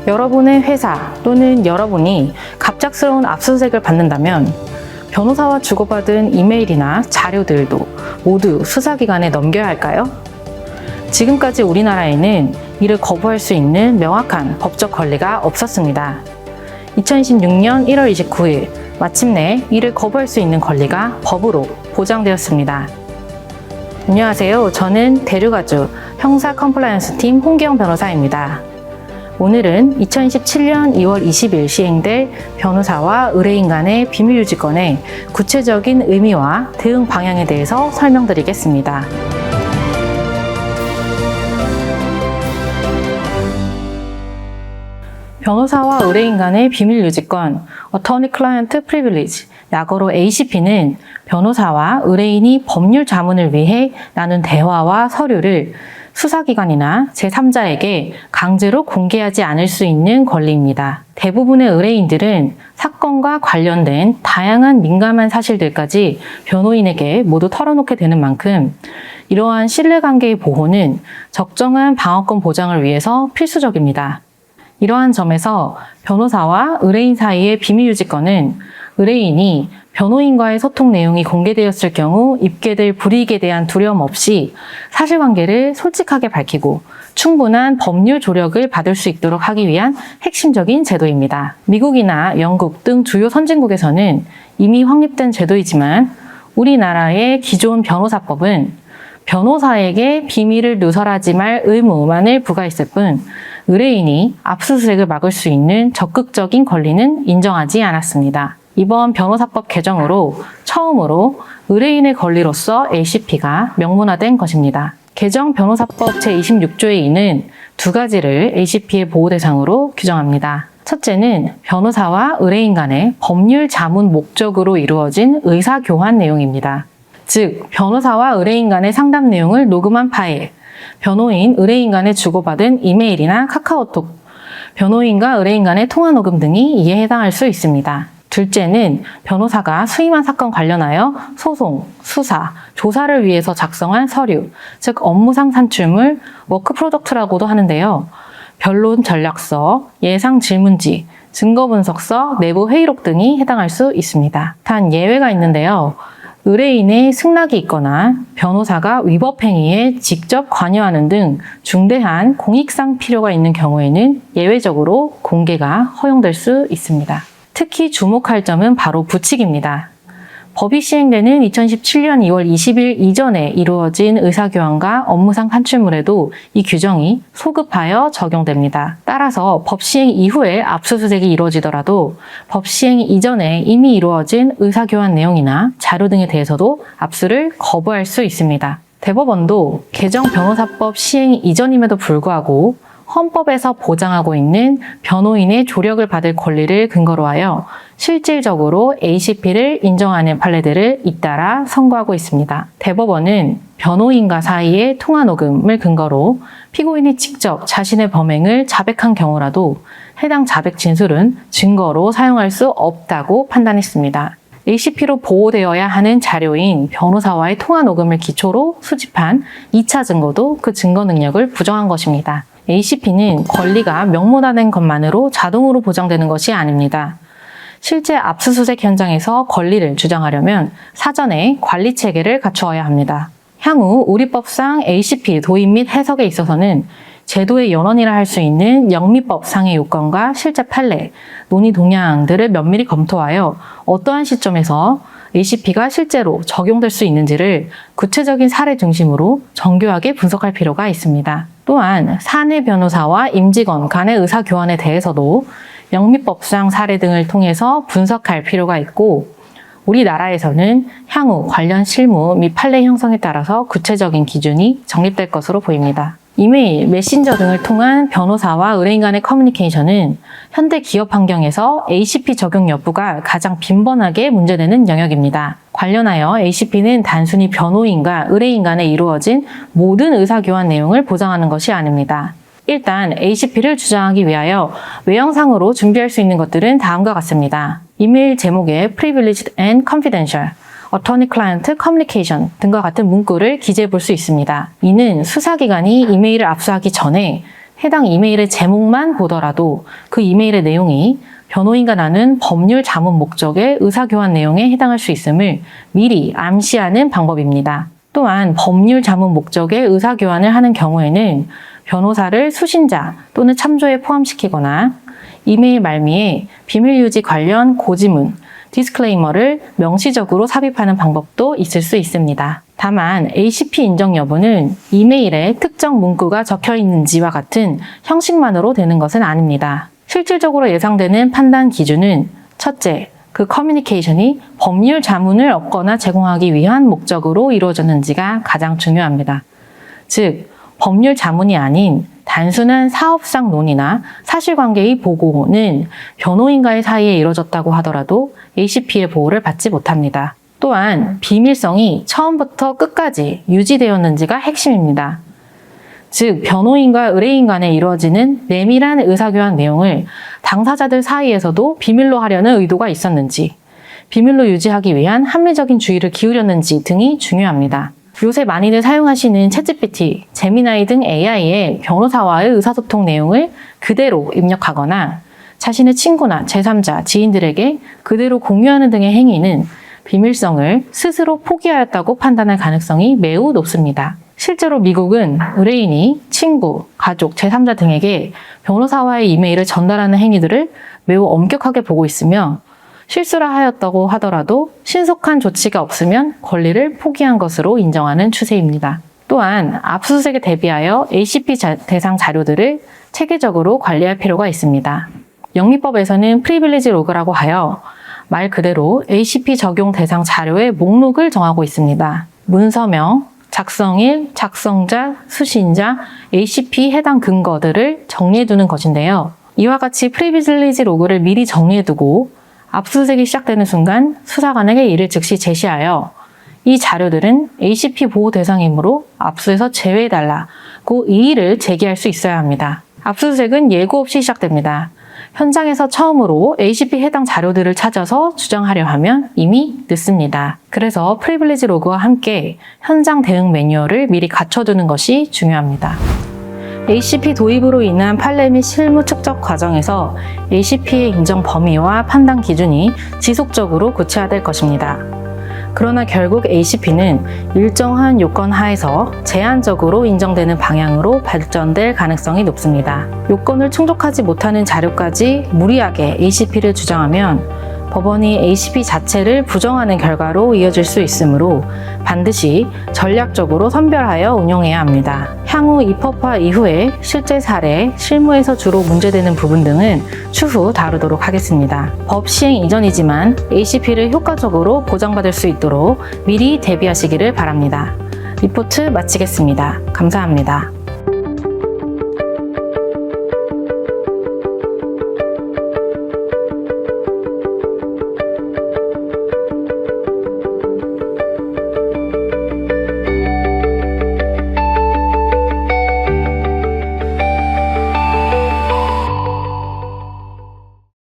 여러분의 회사 또는 여러분이 갑작스러운 압수수색을 받는다면 변호사와 주고받은 이메일이나 자료들도 모두 수사기관에 넘겨야 할까요? 지금까지 우리나라에는 이를 거부할 수 있는 명확한 법적 권리가 없었습니다. 2016년 1월 29일 마침내 이를 거부할 수 있는 권리가 법으로 보장되었습니다. 안녕하세요. 저는 대륙아주 형사 컴플라이언스 팀 홍기영 변호사입니다. 오늘은 2017년 2월 20일 시행될 변호사와 의뢰인 간의 비밀유지권의 구체적인 의미와 대응 방향에 대해서 설명드리겠습니다. 변호사와 의뢰인 간의 비밀유지권, Attorney-Client Privilege, 약어로 ACP는 변호사와 의뢰인이 법률 자문을 위해 나눈 대화와 서류를 수사기관이나 제3자에게 강제로 공개하지 않을 수 있는 권리입니다. 대부분의 의뢰인들은 사건과 관련된 다양한 민감한 사실들까지 변호인에게 모두 털어놓게 되는 만큼 이러한 신뢰관계의 보호는 적정한 방어권 보장을 위해서 필수적입니다. 이러한 점에서 변호사와 의뢰인 사이의 비밀유지권은 의뢰인이 변호인과의 소통 내용이 공개되었을 경우 입게 될 불이익에 대한 두려움 없이 사실관계를 솔직하게 밝히고 충분한 법률 조력을 받을 수 있도록 하기 위한 핵심적인 제도입니다. 미국이나 영국 등 주요 선진국에서는 이미 확립된 제도이지만 우리나라의 기존 변호사법은 변호사에게 비밀을 누설하지 말 의무만을 부과했을 뿐 의뢰인이 압수수색을 막을 수 있는 적극적인 권리는 인정하지 않았습니다. 이번 변호사법 개정으로 처음으로 의뢰인의 권리로서 ACP가 명문화된 것입니다. 개정 변호사법 제26조의 2는 두 가지를 ACP의 보호 대상으로 규정합니다. 첫째는 변호사와 의뢰인 간의 법률 자문 목적으로 이루어진 의사교환 내용입니다. 즉, 변호사와 의뢰인 간의 상담 내용을 녹음한 파일, 변호인, 의뢰인 간에 주고받은 이메일이나 카카오톡, 변호인과 의뢰인 간의 통화 녹음 등이 이에 해당할 수 있습니다. 둘째는 변호사가 수임한 사건 관련하여 소송, 수사, 조사를 위해서 작성한 서류, 즉 업무상 산출물, 워크 프로덕트라고도 하는데요. 변론 전략서, 예상 질문지, 증거 분석서, 내부 회의록 등이 해당할 수 있습니다. 단 예외가 있는데요. 의뢰인의 승낙이 있거나 변호사가 위법 행위에 직접 관여하는 등 중대한 공익상 필요가 있는 경우에는 예외적으로 공개가 허용될 수 있습니다. 특히 주목할 점은 바로 부칙입니다. 법이 시행되는 2017년 2월 20일 이전에 이루어진 의사교환과 업무상 산출물에도 이 규정이 소급하여 적용됩니다. 따라서 법 시행 이후에 압수수색이 이루어지더라도 법 시행 이전에 이미 이루어진 의사교환 내용이나 자료 등에 대해서도 압수를 거부할 수 있습니다. 대법원도 개정 변호사법 시행 이전임에도 불구하고 헌법에서 보장하고 있는 변호인의 조력을 받을 권리를 근거로 하여 실질적으로 ACP를 인정하는 판례들을 잇따라 선고하고 있습니다. 대법원은 변호인과 사이의 통화 녹음을 근거로 피고인이 직접 자신의 범행을 자백한 경우라도 해당 자백 진술은 증거로 사용할 수 없다고 판단했습니다. ACP로 보호되어야 하는 자료인 변호사와의 통화 녹음을 기초로 수집한 2차 증거도 그 증거 능력을 부정한 것입니다. ACP는 권리가 명문화된 것만으로 자동으로 보장되는 것이 아닙니다. 실제 압수수색 현장에서 권리를 주장하려면 사전에 관리 체계를 갖추어야 합니다. 향후 우리 법상 ACP 도입 및 해석에 있어서는 제도의 연원이라 할 수 있는 영미법상의 요건과 실제 판례, 논의 동향들을 면밀히 검토하여 어떠한 시점에서 ACP가 실제로 적용될 수 있는지를 구체적인 사례 중심으로 정교하게 분석할 필요가 있습니다. 또한 사내 변호사와 임직원 간의 의사교환에 대해서도 영미법상 사례 등을 통해서 분석할 필요가 있고 우리나라에서는 향후 관련 실무 및 판례 형성에 따라서 구체적인 기준이 정립될 것으로 보입니다. 이메일, 메신저 등을 통한 변호사와 의뢰인 간의 커뮤니케이션은 현대 기업 환경에서 ACP 적용 여부가 가장 빈번하게 문제되는 영역입니다. 관련하여 ACP는 단순히 변호인과 의뢰인 간에 이루어진 모든 의사교환 내용을 보장하는 것이 아닙니다. 일단 ACP를 주장하기 위하여 외형상으로 준비할 수 있는 것들은 다음과 같습니다. 이메일 제목에 Privileged and Confidential, Attorney-Client Communication 등과 같은 문구를 기재해 볼 수 있습니다. 이는 수사기관이 이메일을 압수하기 전에 해당 이메일의 제목만 보더라도 그 이메일의 내용이 변호인과 나눈 법률 자문 목적의 의사교환 내용에 해당할 수 있음을 미리 암시하는 방법입니다. 또한 법률 자문 목적의 의사교환을 하는 경우에는 변호사를 수신자 또는 참조에 포함시키거나 이메일 말미에 비밀유지 관련 고지문, 디스클레이머를 명시적으로 삽입하는 방법도 있을 수 있습니다. 다만 ACP 인정 여부는 이메일에 특정 문구가 적혀 있는지와 같은 형식만으로 되는 것은 아닙니다. 실질적으로 예상되는 판단 기준은 첫째, 그 커뮤니케이션이 법률 자문을 얻거나 제공하기 위한 목적으로 이루어졌는지가 가장 중요합니다. 즉, 법률 자문이 아닌 단순한 사업상 논의나 사실관계의 보고는 변호인과의 사이에 이루어졌다고 하더라도 ACP의 보호를 받지 못합니다. 또한 비밀성이 처음부터 끝까지 유지되었는지가 핵심입니다. 즉, 변호인과 의뢰인 간에 이루어지는 내밀한 의사교환 내용을 당사자들 사이에서도 비밀로 하려는 의도가 있었는지, 비밀로 유지하기 위한 합리적인 주의를 기울였는지 등이 중요합니다. 요새 많이들 사용하시는 챗GPT, 제미나이 등 AI에 변호사와의 의사소통 내용을 그대로 입력하거나 자신의 친구나 제3자, 지인들에게 그대로 공유하는 등의 행위는 비밀성을 스스로 포기하였다고 판단할 가능성이 매우 높습니다. 실제로 미국은 의뢰인이 친구, 가족, 제3자 등에게 변호사와의 이메일을 전달하는 행위들을 매우 엄격하게 보고 있으며 실수를 하였다고 하더라도 신속한 조치가 없으면 권리를 포기한 것으로 인정하는 추세입니다. 또한 압수수색에 대비하여 ACP 대상 자료들을 체계적으로 관리할 필요가 있습니다. 영미법에서는 프리빌리지 로그라고 하여 말 그대로 ACP 적용 대상 자료의 목록을 정하고 있습니다. 문서명, 작성일, 작성자, 수신자, ACP 해당 근거들을 정리해두는 것인데요. 이와 같이 프리빌리지 로그를 미리 정리해두고 압수수색이 시작되는 순간 수사관에게 이를 즉시 제시하여 이 자료들은 ACP 보호 대상이므로 압수에서 제외해달라고 이의를 제기할 수 있어야 합니다. 압수수색은 예고 없이 시작됩니다. 현장에서 처음으로 ACP 해당 자료들을 찾아서 주장하려 하면 이미 늦습니다. 그래서 프리빌리지 로그와 함께 현장 대응 매뉴얼을 미리 갖춰두는 것이 중요합니다. ACP 도입으로 인한 판례 및 실무 축적 과정에서 ACP의 인정 범위와 판단 기준이 지속적으로 구체화될 것입니다. 그러나 결국 ACP는 일정한 요건 하에서 제한적으로 인정되는 방향으로 발전될 가능성이 높습니다. 요건을 충족하지 못하는 자료까지 무리하게 ACP를 주장하면 법원이 ACP 자체를 부정하는 결과로 이어질 수 있으므로 반드시 전략적으로 선별하여 운용해야 합니다. 향후 입법화 이후에 실제 사례, 실무에서 주로 문제되는 부분 등은 추후 다루도록 하겠습니다. 법 시행 이전이지만 ACP를 효과적으로 보장받을 수 있도록 미리 대비하시기를 바랍니다. 리포트 마치겠습니다. 감사합니다.